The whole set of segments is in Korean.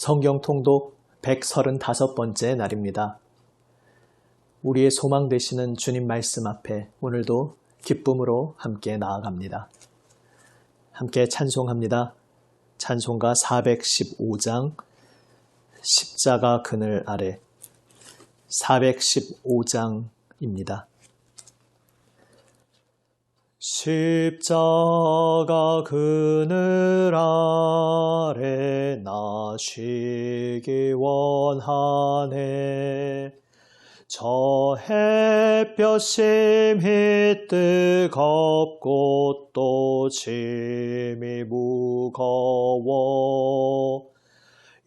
성경 통독 135번째 날입니다. 우리의 소망 되시는 주님 말씀 앞에 오늘도 기쁨으로 함께 나아갑니다. 함께 찬송합니다. 찬송가 415장 십자가 그늘 아래 415장입니다. 십자가 그늘 아래 나 쉬기 원하네. 저 햇볕 심히 뜨겁고 또 짐이 무거워.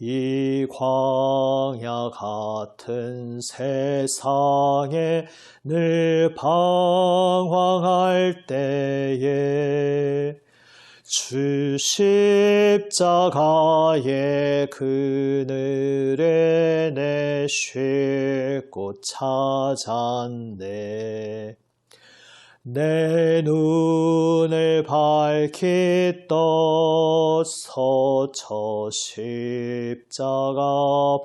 이 광야 같은 세상에 늘 방황할 때에 주 십자가의 그늘에 내 쉴 곳 찾았네. 내 눈을 밝히 떠서 저 십자가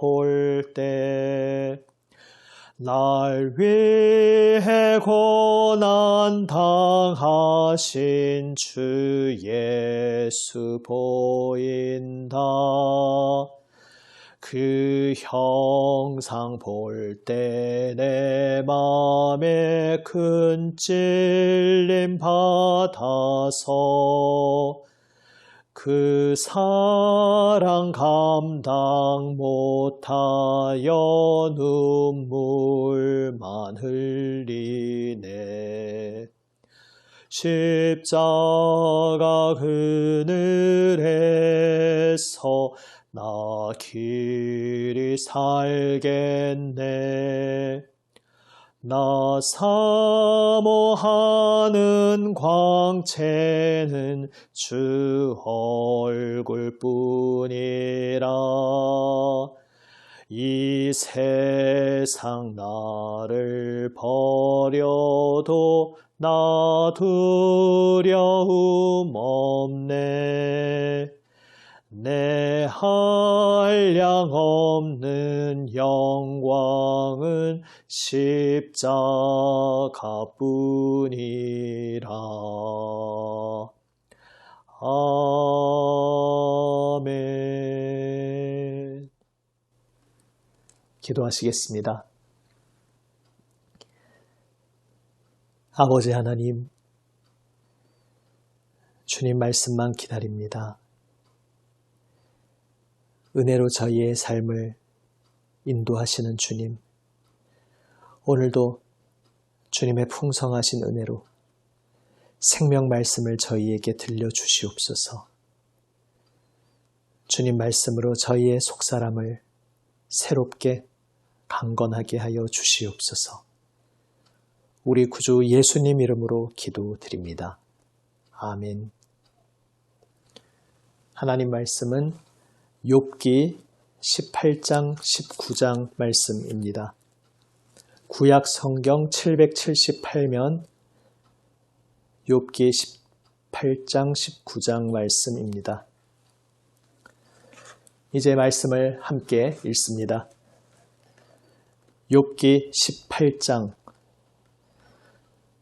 볼 때 날 위해 고난 당하신 주 예수 보인다. 그 형상 볼 때 내 맘에 큰 찔림 받아서 그 사랑 감당 못하여 눈물만 흘리네. 십자가 그늘에서 나 길이 살겠네. 나 사모하는 광채는 주 얼굴뿐이라. 이 세상 나를 버려도 나 두려움 없네. 내 한량 없는 영광은 십자가뿐이라. 아멘. 기도하시겠습니다. 아버지 하나님, 주님 말씀만 기다립니다. 은혜로 저희의 삶을 인도하시는 주님, 오늘도 주님의 풍성하신 은혜로 생명 말씀을 저희에게 들려주시옵소서. 주님 말씀으로 저희의 속사람을 새롭게 강건하게 하여 주시옵소서. 우리 구주 예수님 이름으로 기도드립니다. 아멘. 하나님 말씀은 욥기 18장 19장 말씀입니다. 구약 성경 778면 욥기 18장 19장 말씀입니다. 이제 말씀을 함께 읽습니다. 욥기 18장.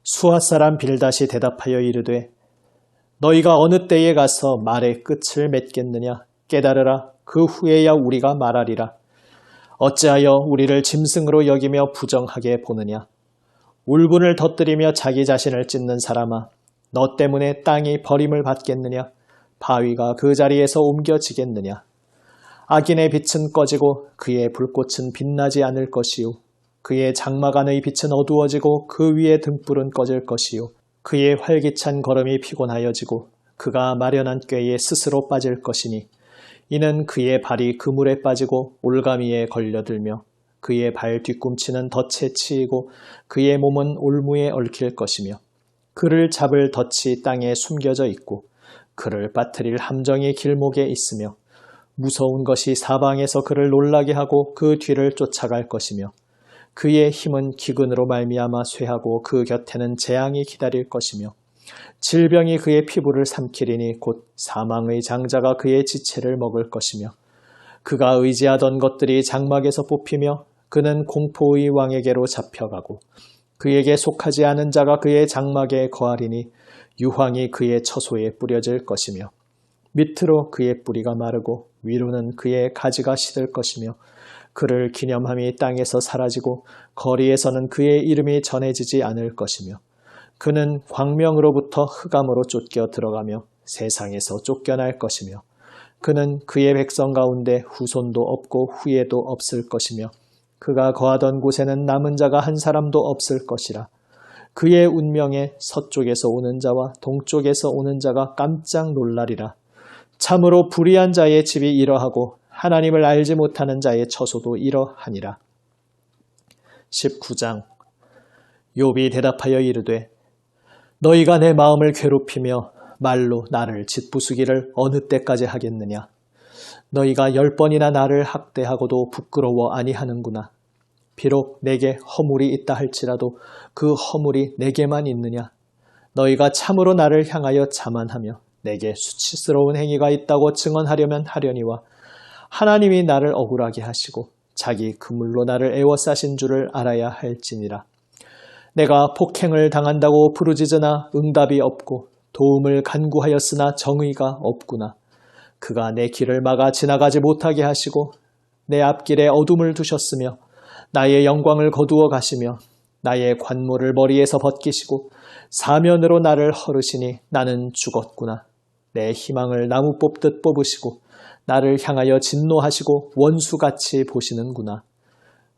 수아 사람 빌닷이 대답하여 이르되 너희가 어느 때에 가서 말의 끝을 맺겠느냐. 깨달으라. 그 후에야 우리가 말하리라. 어찌하여 우리를 짐승으로 여기며 부정하게 보느냐. 울분을 터뜨리며 자기 자신을 찢는 사람아, 너 때문에 땅이 버림을 받겠느냐. 바위가 그 자리에서 옮겨지겠느냐. 악인의 빛은 꺼지고 그의 불꽃은 빛나지 않을 것이요. 그의 장막 안의 빛은 어두워지고 그 위의 등불은 꺼질 것이요. 그의 활기찬 걸음이 피곤하여지고 그가 마련한 꾀에 스스로 빠질 것이니 이는 그의 발이 그물에 빠지고 올가미에 걸려들며 그의 발 뒤꿈치는 덫에 치이고 그의 몸은 올무에 얽힐 것이며 그를 잡을 덫이 땅에 숨겨져 있고 그를 빠뜨릴 함정이 길목에 있으며 무서운 것이 사방에서 그를 놀라게 하고 그 뒤를 쫓아갈 것이며 그의 힘은 기근으로 말미암아 쇠하고 그 곁에는 재앙이 기다릴 것이며 질병이 그의 피부를 삼키리니 곧 사망의 장자가 그의 지체를 먹을 것이며 그가 의지하던 것들이 장막에서 뽑히며 그는 공포의 왕에게로 잡혀가고 그에게 속하지 않은 자가 그의 장막에 거하리니 유황이 그의 처소에 뿌려질 것이며 밑으로 그의 뿌리가 마르고 위로는 그의 가지가 시들 것이며 그를 기념함이 땅에서 사라지고 거리에서는 그의 이름이 전해지지 않을 것이며 그는 광명으로부터 흑암으로 쫓겨 들어가며 세상에서 쫓겨날 것이며 그는 그의 백성 가운데 후손도 없고 후예도 없을 것이며 그가 거하던 곳에는 남은 자가 한 사람도 없을 것이라. 그의 운명에 서쪽에서 오는 자와 동쪽에서 오는 자가 깜짝 놀라리라. 참으로 불의한 자의 집이 이러하고 하나님을 알지 못하는 자의 처소도 이러하니라. 19장. 욥이 대답하여 이르되 너희가 내 마음을 괴롭히며 말로 나를 짓부수기를 어느 때까지 하겠느냐. 너희가 10번이나 나를 학대하고도 부끄러워 아니하는구나. 비록 내게 허물이 있다 할지라도 그 허물이 내게만 있느냐. 너희가 참으로 나를 향하여 자만하며 내게 수치스러운 행위가 있다고 증언하려면 하려니와 하나님이 나를 억울하게 하시고 자기 그물로 나를 애워싸신 줄을 알아야 할지니라. 내가 폭행을 당한다고 부르짖으나 응답이 없고 도움을 간구하였으나 정의가 없구나. 그가 내 길을 막아 지나가지 못하게 하시고 내 앞길에 어둠을 두셨으며 나의 영광을 거두어 가시며 나의 관모를 머리에서 벗기시고 사면으로 나를 헐으시니 나는 죽었구나. 내 희망을 나무 뽑듯 뽑으시고 나를 향하여 진노하시고 원수같이 보시는구나.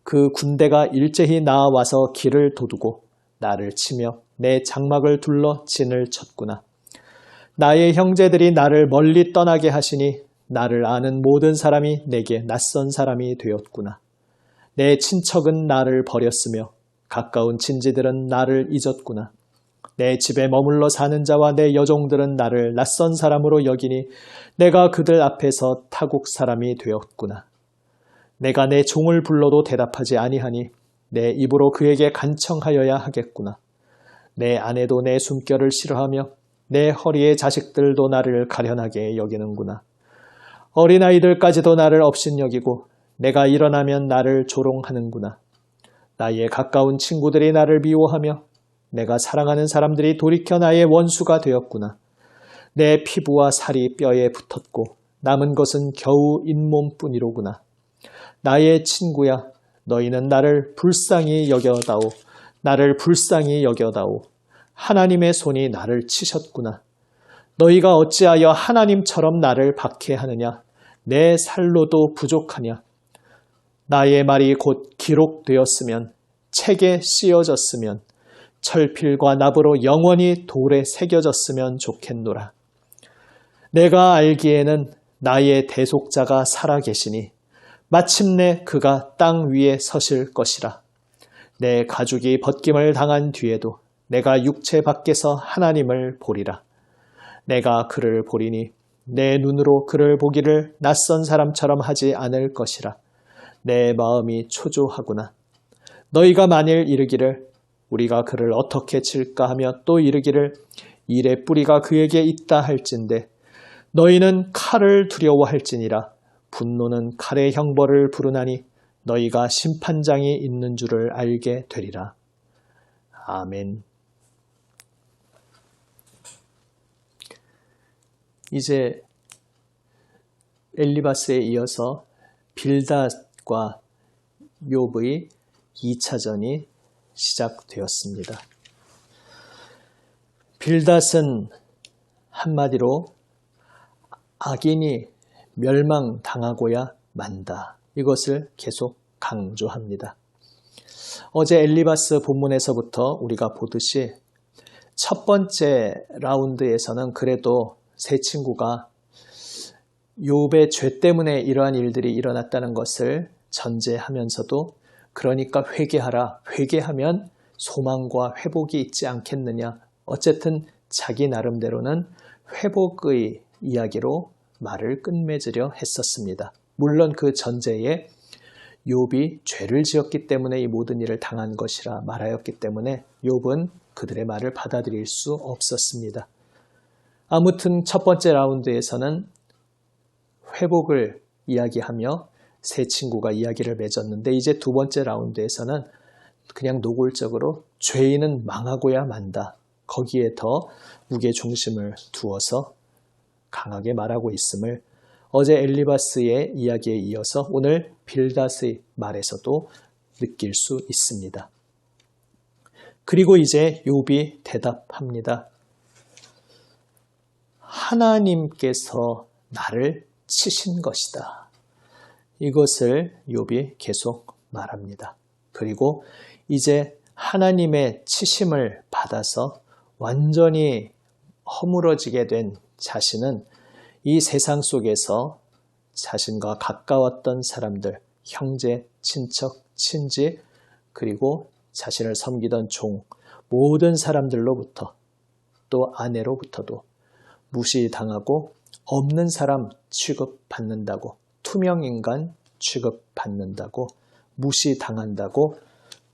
그 군대가 일제히 나와서 길을 도두고 나를 치며 내 장막을 둘러 진을 쳤구나. 나의 형제들이 나를 멀리 떠나게 하시니 나를 아는 모든 사람이 내게 낯선 사람이 되었구나. 내 친척은 나를 버렸으며 가까운 친지들은 나를 잊었구나. 내 집에 머물러 사는 자와 내 여종들은 나를 낯선 사람으로 여기니 내가 그들 앞에서 타국 사람이 되었구나. 내가 내 종을 불러도 대답하지 아니하니 내 입으로 그에게 간청하여야 하겠구나. 내 아내도 내 숨결을 싫어하며 내 허리의 자식들도 나를 가련하게 여기는구나. 어린아이들까지도 나를 업신여기고 내가 일어나면 나를 조롱하는구나. 나의 가까운 친구들이 나를 미워하며 내가 사랑하는 사람들이 돌이켜 나의 원수가 되었구나. 내 피부와 살이 뼈에 붙었고 남은 것은 겨우 잇몸뿐이로구나. 나의 친구야, 너희는 나를 불쌍히 여겨다오. 나를 불쌍히 여겨다오. 하나님의 손이 나를 치셨구나. 너희가 어찌하여 하나님처럼 나를 박해하느냐. 내 살로도 부족하냐. 나의 말이 곧 기록되었으면 책에 씌어졌으면 철필과 납으로 영원히 돌에 새겨졌으면 좋겠노라. 내가 알기에는 나의 대속자가 살아계시니 마침내 그가 땅 위에 서실 것이라. 내 가죽이 벗김을 당한 뒤에도 내가 육체 밖에서 하나님을 보리라. 내가 그를 보리니 내 눈으로 그를 보기를 낯선 사람처럼 하지 않을 것이라. 내 마음이 초조하구나. 너희가 만일 이르기를 우리가 그를 어떻게 칠까 하며 또 이르기를 일의 뿌리가 그에게 있다 할진대 너희는 칼을 두려워할지니라. 분노는 칼의 형벌을 부르나니 너희가 심판장이 있는 줄을 알게 되리라. 아멘. 이제 엘리바스에 이어서 빌닷과 욥의 2차전이 시작되었습니다. 빌닷은 한마디로 악인이 멸망당하고야 만다. 이것을 계속 강조합니다. 어제 엘리바스 본문에서부터 우리가 보듯이 첫 번째 라운드에서는 그래도 세 친구가 욥의 죄 때문에 이러한 일들이 일어났다는 것을 전제하면서도 그러니까 회개하라. 회개하면 소망과 회복이 있지 않겠느냐. 어쨌든 자기 나름대로는 회복의 이야기로 말을 끝맺으려 했었습니다. 물론 그 전제에 욥이 죄를 지었기 때문에 이 모든 일을 당한 것이라 말하였기 때문에 욥은 그들의 말을 받아들일 수 없었습니다. 아무튼 첫 번째 라운드에서는 회복을 이야기하며 세 친구가 이야기를 맺었는데 이제 두 번째 라운드에서는 그냥 노골적으로 죄인은 망하고야 만다. 거기에 더 무게중심을 두어서 강하게 말하고 있음을 어제 엘리바스의 이야기에 이어서 오늘 빌닷의 말에서도 느낄 수 있습니다. 그리고 이제 욥이 대답합니다. 하나님께서 나를 치신 것이다. 이것을 욥이 계속 말합니다. 그리고 이제 하나님의 치심을 받아서 완전히 허물어지게 된 자신은 이 세상 속에서 자신과 가까웠던 사람들, 형제, 친척, 친지, 그리고 자신을 섬기던 종, 모든 사람들로부터 또 아내로부터도 무시당하고 없는 사람 취급받는다고, 투명인간 취급받는다고, 무시당한다고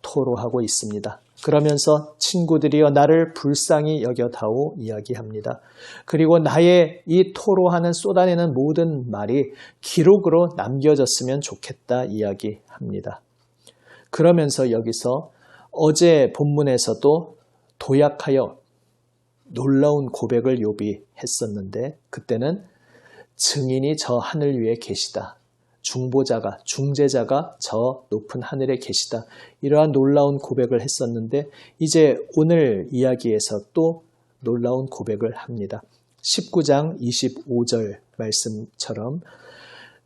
토로하고 있습니다. 그러면서 친구들이여 나를 불쌍히 여겨다오 이야기합니다. 그리고 나의 이 토로하는 쏟아내는 모든 말이 기록으로 남겨졌으면 좋겠다 이야기합니다. 그러면서 여기서 어제 본문에서도 도약하여 놀라운 고백을 욥이 했었는데 그때는 증인이 저 하늘 위에 계시다. 중보자가, 중재자가 저 높은 하늘에 계시다. 이러한 놀라운 고백을 했었는데 이제 오늘 이야기에서 또 놀라운 고백을 합니다. 19장 25절 말씀처럼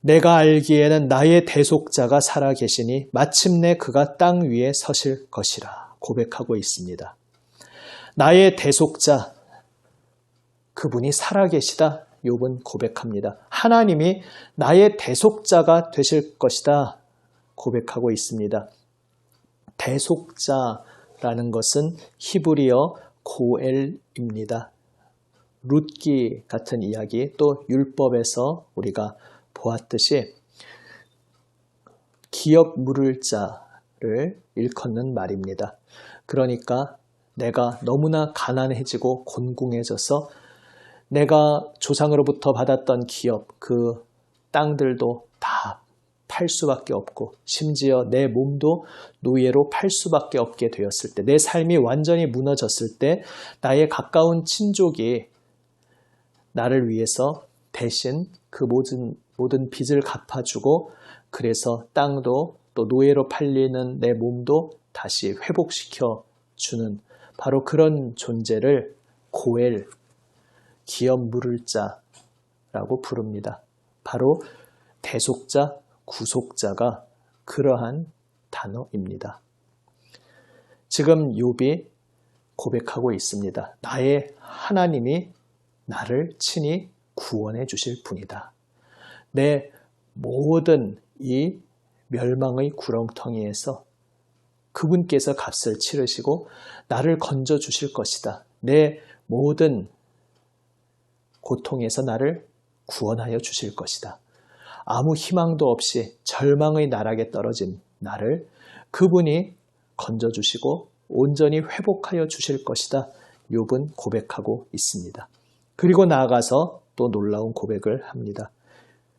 내가 알기에는 나의 대속자가 살아계시니 마침내 그가 땅 위에 서실 것이라 고백하고 있습니다. 나의 대속자, 그분이 살아계시다. 욥은 고백합니다. 하나님이 나의 대속자가 되실 것이다. 고백하고 있습니다. 대속자라는 것은 히브리어 고엘입니다. 룻기 같은 이야기, 또 율법에서 우리가 보았듯이 기업 물을 자를 일컫는 말입니다. 그러니까 내가 너무나 가난해지고 곤궁해져서 내가 조상으로부터 받았던 기업, 그 땅들도 다 팔 수밖에 없고 심지어 내 몸도 노예로 팔 수밖에 없게 되었을 때, 내 삶이 완전히 무너졌을 때 나의 가까운 친족이 나를 위해서 대신 그 모든 빚을 갚아주고 그래서 땅도 또 노예로 팔리는 내 몸도 다시 회복시켜 주는 바로 그런 존재를 고엘, 기업 물을 자라고 부릅니다. 바로 대속자, 구속자가 그러한 단어입니다. 지금 욥이 고백하고 있습니다. 나의 하나님이 나를 친히 구원해 주실 분이다. 내 모든 이 멸망의 구렁텅이에서 그분께서 값을 치르시고 나를 건져 주실 것이다. 내 모든 고통에서 나를 구원하여 주실 것이다. 아무 희망도 없이 절망의 나락에 떨어진 나를 그분이 건져주시고 온전히 회복하여 주실 것이다. 욥은 고백하고 있습니다. 그리고 나아가서 또 놀라운 고백을 합니다.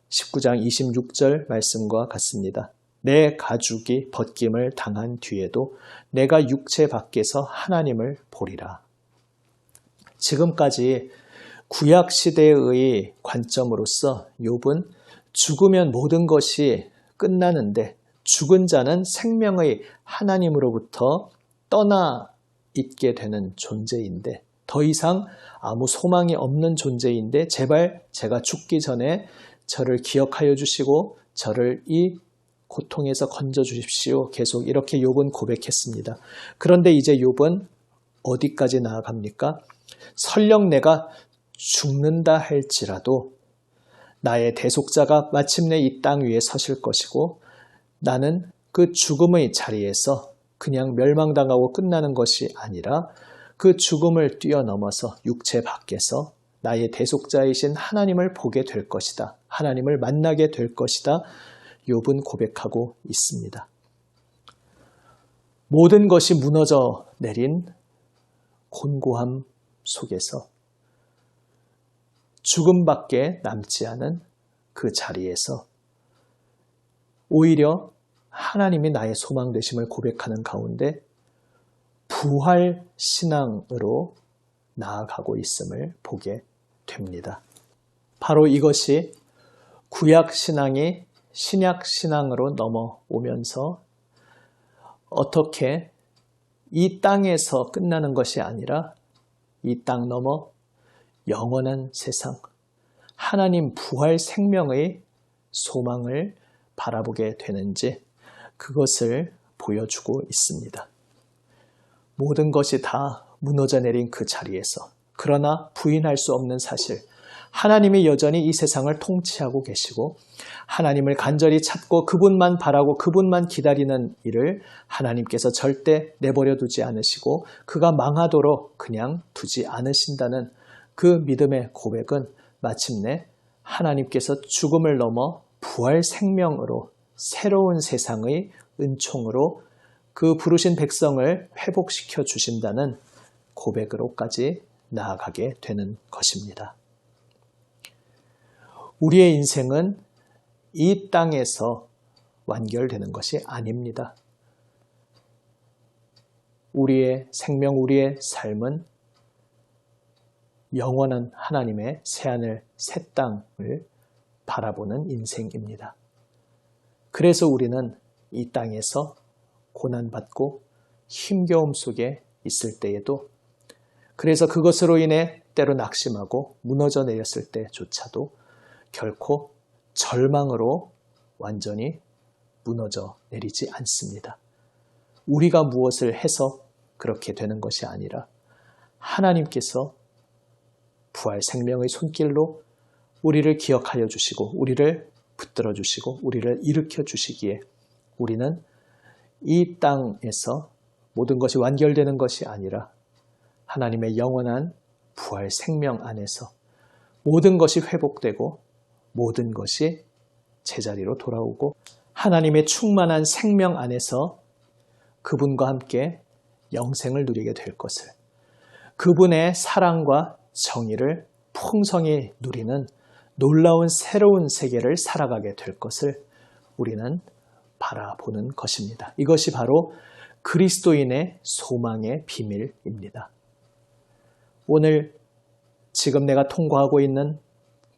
19장 26절 말씀과 같습니다. 내 가죽이 벗김을 당한 뒤에도 내가 육체 밖에서 하나님을 보리라. 지금까지 구약시대의 관점으로서 욥은 죽으면 모든 것이 끝나는데 죽은 자는 생명의 하나님으로부터 떠나 있게 되는 존재인데 더 이상 아무 소망이 없는 존재인데 제발 제가 죽기 전에 저를 기억하여 주시고 저를 이 고통에서 건져 주십시오. 계속 이렇게 욥은 고백했습니다. 그런데 이제 욥은 어디까지 나아갑니까? 설령 내가 죽는다 할지라도 나의 대속자가 마침내 이 땅 위에 서실 것이고 나는 그 죽음의 자리에서 그냥 멸망당하고 끝나는 것이 아니라 그 죽음을 뛰어넘어서 육체 밖에서 나의 대속자이신 하나님을 보게 될 것이다. 하나님을 만나게 될 것이다. 욥은 고백하고 있습니다. 모든 것이 무너져 내린 곤고함 속에서 죽음밖에 남지 않은 그 자리에서 오히려 하나님이 나의 소망 되심을 고백하는 가운데 부활 신앙으로 나아가고 있음을 보게 됩니다. 바로 이것이 구약 신앙이 신약 신앙으로 넘어오면서 어떻게 이 땅에서 끝나는 것이 아니라 이 땅 넘어 영원한 세상, 하나님 부활 생명의 소망을 바라보게 되는지 그것을 보여주고 있습니다. 모든 것이 다 무너져 내린 그 자리에서, 그러나 부인할 수 없는 사실, 하나님이 여전히 이 세상을 통치하고 계시고 하나님을 간절히 찾고 그분만 바라고 그분만 기다리는 일을 하나님께서 절대 내버려 두지 않으시고 그가 망하도록 그냥 두지 않으신다는 그 믿음의 고백은 마침내 하나님께서 죽음을 넘어 부활 생명으로 새로운 세상의 은총으로 그 부르신 백성을 회복시켜 주신다는 고백으로까지 나아가게 되는 것입니다. 우리의 인생은 이 땅에서 완결되는 것이 아닙니다. 우리의 생명, 우리의 삶은 영원한 하나님의 새하늘, 새 땅을 바라보는 인생입니다. 그래서 우리는 이 땅에서 고난받고 힘겨움 속에 있을 때에도, 그래서 그것으로 인해 때로 낙심하고 무너져 내렸을 때조차도 결코 절망으로 완전히 무너져 내리지 않습니다. 우리가 무엇을 해서 그렇게 되는 것이 아니라 하나님께서 부활 생명의 손길로 우리를 기억하여 주시고 우리를 붙들어 주시고 우리를 일으켜 주시기에 우리는 이 땅에서 모든 것이 완결되는 것이 아니라 하나님의 영원한 부활 생명 안에서 모든 것이 회복되고 모든 것이 제자리로 돌아오고 하나님의 충만한 생명 안에서 그분과 함께 영생을 누리게 될 것을, 그분의 사랑과 정의를 풍성히 누리는 놀라운 새로운 세계를 살아가게 될 것을 우리는 바라보는 것입니다. 이것이 바로 그리스도인의 소망의 비밀입니다. 오늘 지금 내가 통과하고 있는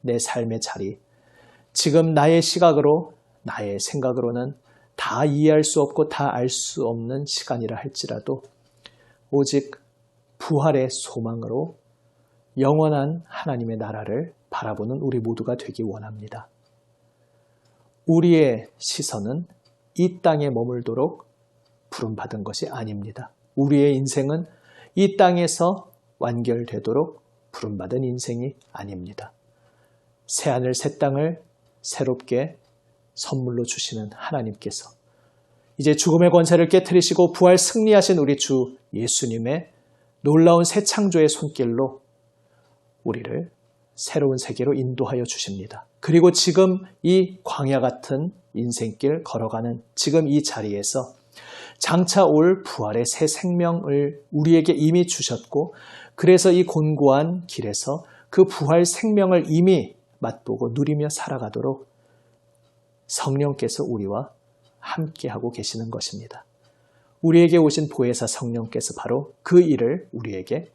내 삶의 자리, 지금 나의 시각으로, 나의 생각으로는 다 이해할 수 없고 다 알 수 없는 시간이라 할지라도 오직 부활의 소망으로 영원한 하나님의 나라를 바라보는 우리 모두가 되기 원합니다. 우리의 시선은 이 땅에 머물도록 부름받은 것이 아닙니다. 우리의 인생은 이 땅에서 완결되도록 부름받은 인생이 아닙니다. 새하늘 새 땅을 새롭게 선물로 주시는 하나님께서 이제 죽음의 권세를 깨트리시고 부활 승리하신 우리 주 예수님의 놀라운 새 창조의 손길로 우리를 새로운 세계로 인도하여 주십니다. 그리고 지금 이 광야 같은 인생길 걸어가는 지금 이 자리에서 장차 올 부활의 새 생명을 우리에게 이미 주셨고, 그래서 이 곤고한 길에서 그 부활 생명을 이미 맛보고 누리며 살아가도록 성령께서 우리와 함께하고 계시는 것입니다. 우리에게 오신 보혜사 성령께서 바로 그 일을 우리에게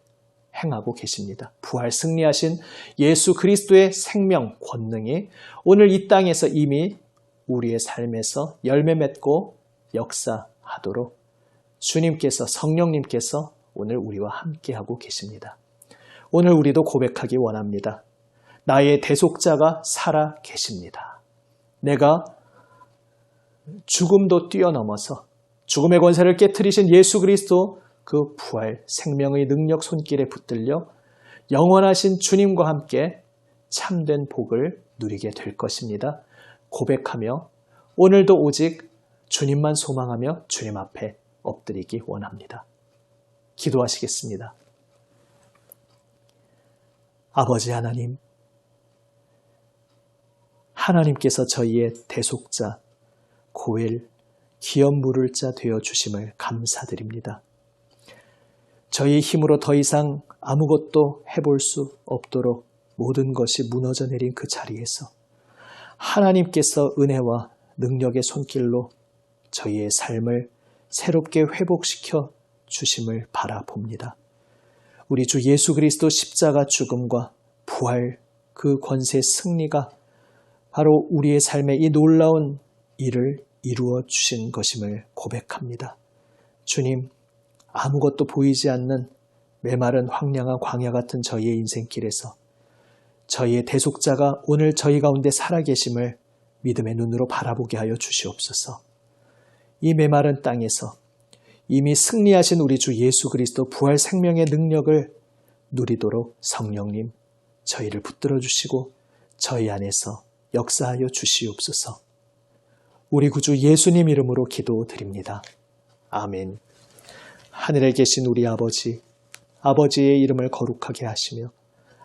행하고 계십니다. 부활 승리하신 예수 그리스도의 생명 권능이 오늘 이 땅에서 이미 우리의 삶에서 열매 맺고 역사하도록 주님께서, 성령님께서 오늘 우리와 함께하고 계십니다. 오늘 우리도 고백하기 원합니다. 나의 대속자가 살아 계십니다. 내가 죽음도 뛰어넘어서 죽음의 권세를 깨트리신 예수 그리스도 그 부활 생명의 능력 손길에 붙들려 영원하신 주님과 함께 참된 복을 누리게 될 것입니다. 고백하며 오늘도 오직 주님만 소망하며 주님 앞에 엎드리기 원합니다. 기도하시겠습니다. 아버지 하나님, 하나님께서 저희의 대속자, 고엘, 기업 물을 자 되어 주심을 감사드립니다. 저희 힘으로 더 이상 아무것도 해볼 수 없도록 모든 것이 무너져 내린 그 자리에서 하나님께서 은혜와 능력의 손길로 저희의 삶을 새롭게 회복시켜 주심을 바라봅니다. 우리 주 예수 그리스도 십자가 죽음과 부활 그 권세 승리가 바로 우리의 삶에 이 놀라운 일을 이루어 주신 것임을 고백합니다. 주님, 아무것도 보이지 않는 메마른 황량한 광야 같은 저희의 인생길에서 저희의 대속자가 오늘 저희 가운데 살아계심을 믿음의 눈으로 바라보게 하여 주시옵소서. 이 메마른 땅에서 이미 승리하신 우리 주 예수 그리스도 부활 생명의 능력을 누리도록 성령님 저희를 붙들어 주시고 저희 안에서 역사하여 주시옵소서. 우리 구주 예수님 이름으로 기도드립니다. 아멘. 하늘에 계신 우리 아버지, 아버지의 이름을 거룩하게 하시며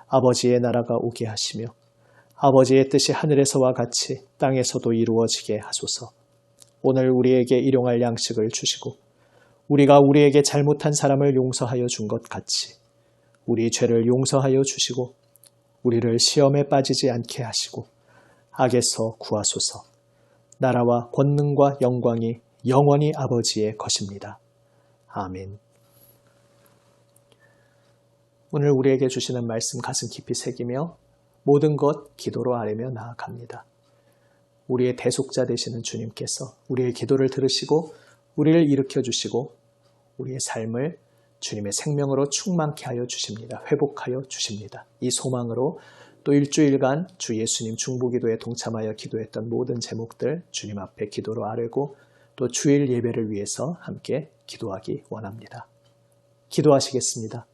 아버지의 나라가 오게 하시며 아버지의 뜻이 하늘에서와 같이 땅에서도 이루어지게 하소서. 오늘 우리에게 일용할 양식을 주시고 우리가 우리에게 잘못한 사람을 용서하여 준 것 같이 우리 죄를 용서하여 주시고 우리를 시험에 빠지지 않게 하시고 악에서 구하소서. 나라와 권능과 영광이 영원히 아버지의 것입니다. 아멘. 오늘 우리에게 주시는 말씀 가슴 깊이 새기며 모든 것 기도로 아뢰며 나아갑니다. 우리의 대속자 되시는 주님께서 우리의 기도를 들으시고 우리를 일으켜 주시고 우리의 삶을 주님의 생명으로 충만케 하여 주십니다. 회복하여 주십니다. 이 소망으로 또 일주일간 주 예수님 중보기도에 동참하여 기도했던 모든 제목들 주님 앞에 기도로 아뢰고 또 주일 예배를 위해서 함께 기도하기 원합니다. 기도하시겠습니다.